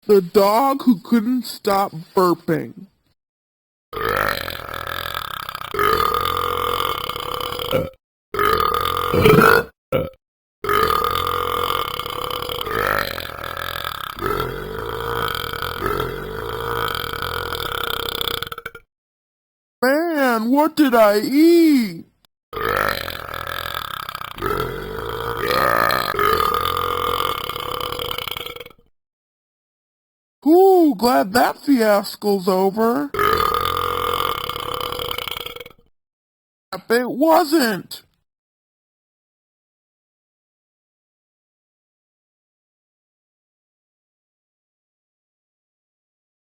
The dog who couldn't stop burping. Man, what did I eat? Ooh, glad that fiasco's over. It wasn't.